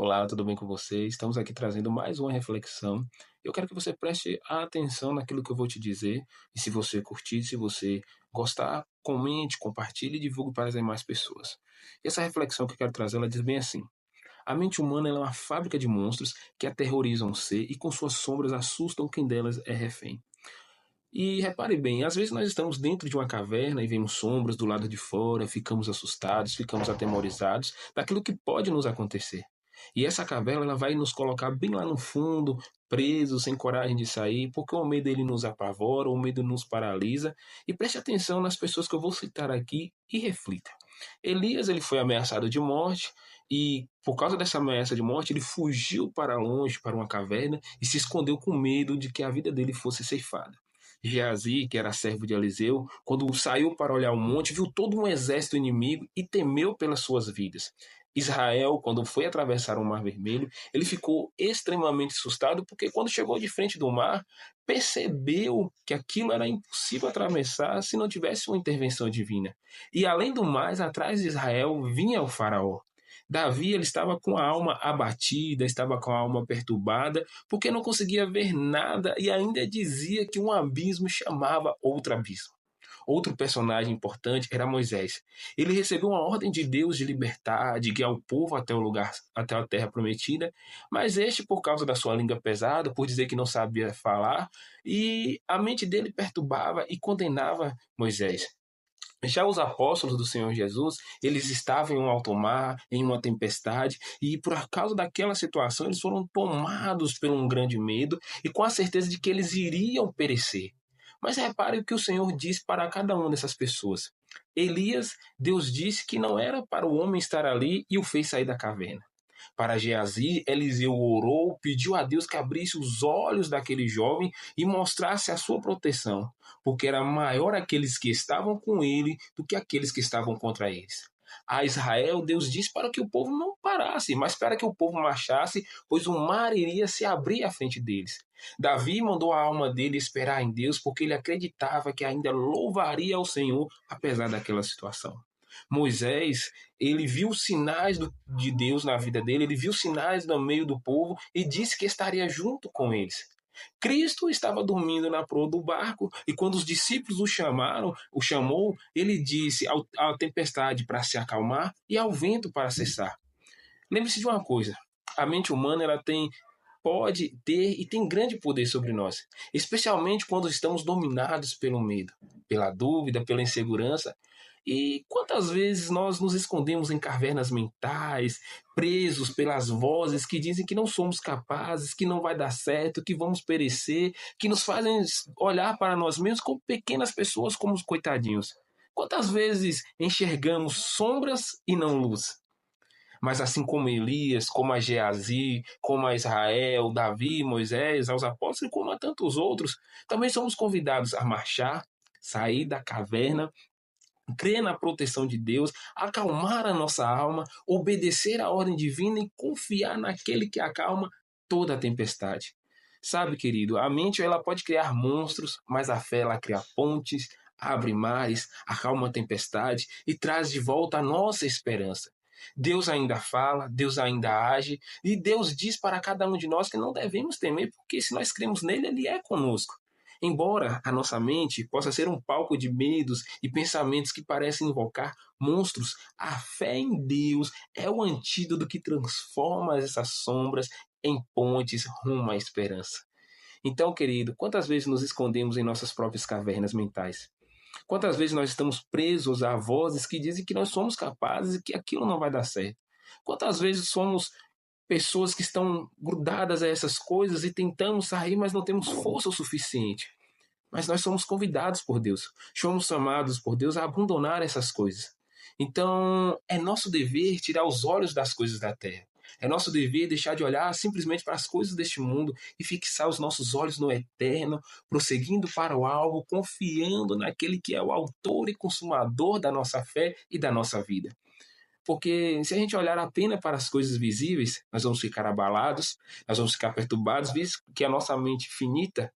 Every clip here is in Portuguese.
Olá, tudo bem com você? Estamos aqui trazendo mais uma reflexão. Eu quero que você preste atenção naquilo que eu vou te dizer. E se você curtir, se você gostar, comente, compartilhe e divulgue para as demais pessoas. E essa reflexão que eu quero trazer, ela diz bem assim: a mente humana ela é uma fábrica de monstros que aterrorizam o ser e com suas sombras assustam quem delas é refém. E repare bem, às vezes nós estamos dentro de uma caverna e vemos sombras do lado de fora, ficamos assustados, ficamos atemorizados daquilo que pode nos acontecer. E essa caverna ela vai nos colocar bem lá no fundo, presos, sem coragem de sair, porque o medo ele nos apavora, o medo nos paralisa. E preste atenção nas pessoas que eu vou citar aqui e reflita. Elias ele foi ameaçado de morte e por causa dessa ameaça de morte ele fugiu para longe, para uma caverna e se escondeu com medo de que a vida dele fosse ceifada. Geazi, que era servo de Eliseu, quando saiu para olhar o monte, viu todo um exército inimigo e temeu pelas suas vidas. Israel, quando foi atravessar o Mar Vermelho, ele ficou extremamente assustado, porque quando chegou de frente do mar, percebeu que aquilo era impossível atravessar se não tivesse uma intervenção divina. E além do mais, atrás de Israel vinha o faraó. Davi ele estava com a alma abatida, estava com a alma perturbada, porque não conseguia ver nada e ainda dizia que um abismo chamava outro abismo. Outro personagem importante era Moisés. Ele recebeu uma ordem de Deus de libertar, de guiar o povo até o lugar, até a terra prometida, mas este, por causa da sua língua pesada, por dizer que não sabia falar, e a mente dele perturbava e condenava Moisés. Já os apóstolos do Senhor Jesus, eles estavam em um alto mar, em uma tempestade, e por causa daquela situação, eles foram tomados por um grande medo e com a certeza de que eles iriam perecer. Mas repare o que o Senhor disse para cada uma dessas pessoas. Elias, Deus disse que não era para o homem estar ali e o fez sair da caverna. Para Geazi, Eliseu orou, pediu a Deus que abrisse os olhos daquele jovem e mostrasse a sua proteção, porque era maior aqueles que estavam com ele do que aqueles que estavam contra eles. A Israel, Deus disse para que o povo não parasse, mas para que o povo marchasse, pois o mar iria se abrir à frente deles. Davi mandou a alma dele esperar em Deus, porque ele acreditava que ainda louvaria ao Senhor, apesar daquela situação. Moisés, ele viu sinais de Deus na vida dele, ele viu sinais no meio do povo e disse que estaria junto com eles. Cristo estava dormindo na proa do barco e quando os discípulos o chamou, ele disse à tempestade para se acalmar e ao vento para cessar. Lembre-se de uma coisa: a mente humana ela pode ter e tem grande poder sobre nós, especialmente quando estamos dominados pelo medo, pela dúvida, pela insegurança. E quantas vezes nós nos escondemos em cavernas mentais, presos pelas vozes que dizem que não somos capazes, que não vai dar certo, que vamos perecer, que nos fazem olhar para nós mesmos como pequenas pessoas, como os coitadinhos. Quantas vezes enxergamos sombras e não luz? Mas assim como Elias, como a Geazi, como a Israel, Davi, Moisés, aos apóstolos e como a tantos outros, também somos convidados a marchar, sair da caverna, crer na proteção de Deus, acalmar a nossa alma, obedecer à ordem divina e confiar naquele que acalma toda a tempestade. Sabe, querido, a mente ela pode criar monstros, mas a fé ela cria pontes, abre mares, acalma a tempestade e traz de volta a nossa esperança. Deus ainda fala, Deus ainda age, e Deus diz para cada um de nós que não devemos temer, porque se nós cremos nele, ele é conosco. Embora a nossa mente possa ser um palco de medos e pensamentos que parecem invocar monstros, a fé em Deus é o antídoto que transforma essas sombras em pontes rumo à esperança. Então, querido, quantas vezes nos escondemos em nossas próprias cavernas mentais? Quantas vezes nós estamos presos a vozes que dizem que nós somos capazes e que aquilo não vai dar certo? Quantas vezes somos pessoas que estão grudadas a essas coisas e tentamos sair, mas não temos força o suficiente? Mas nós somos convidados por Deus, somos chamados por Deus a abandonar essas coisas. Então, é nosso dever tirar os olhos das coisas da terra. É nosso dever deixar de olhar simplesmente para as coisas deste mundo e fixar os nossos olhos no eterno, prosseguindo para o alvo, confiando naquele que é o autor e consumador da nossa fé e da nossa vida. Porque se a gente olhar apenas para as coisas visíveis, nós vamos ficar abalados, nós vamos ficar perturbados, visto que a nossa mente finita,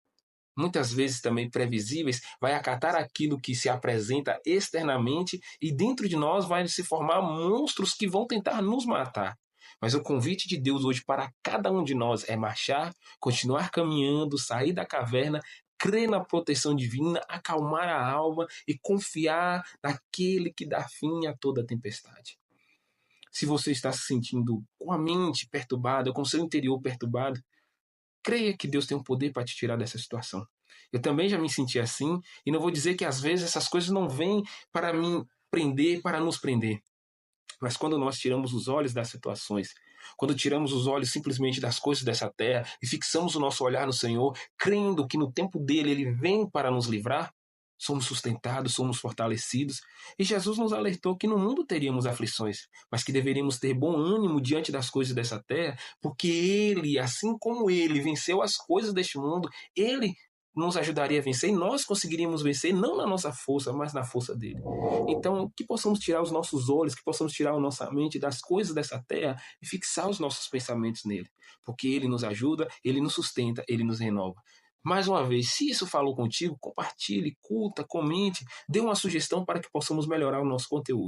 muitas vezes também previsíveis, vai acatar aquilo que se apresenta externamente e dentro de nós vai se formar monstros que vão tentar nos matar. Mas o convite de Deus hoje para cada um de nós é marchar, continuar caminhando, sair da caverna, crer na proteção divina, acalmar a alma e confiar naquele que dá fim a toda tempestade. Se você está se sentindo com a mente perturbada, com o seu interior perturbado, creia que Deus tem um poder para te tirar dessa situação. Eu também já me senti assim, e não vou dizer que às vezes essas coisas não vêm para me prender, para nos prender. Mas quando nós tiramos os olhos das situações, quando tiramos os olhos simplesmente das coisas dessa terra e fixamos o nosso olhar no Senhor, crendo que no tempo dele ele vem para nos livrar, somos sustentados, somos fortalecidos. E Jesus nos alertou que no mundo teríamos aflições, mas que deveríamos ter bom ânimo diante das coisas dessa terra, porque ele, assim como ele venceu as coisas deste mundo, ele nos ajudaria a vencer e nós conseguiríamos vencer não na nossa força, mas na força dele. Então, que possamos tirar os nossos olhos, que possamos tirar a nossa mente das coisas dessa terra e fixar os nossos pensamentos nele, porque ele nos ajuda, ele nos sustenta, ele nos renova. Mais uma vez, se isso falou contigo, compartilhe, curta, comente, dê uma sugestão para que possamos melhorar o nosso conteúdo.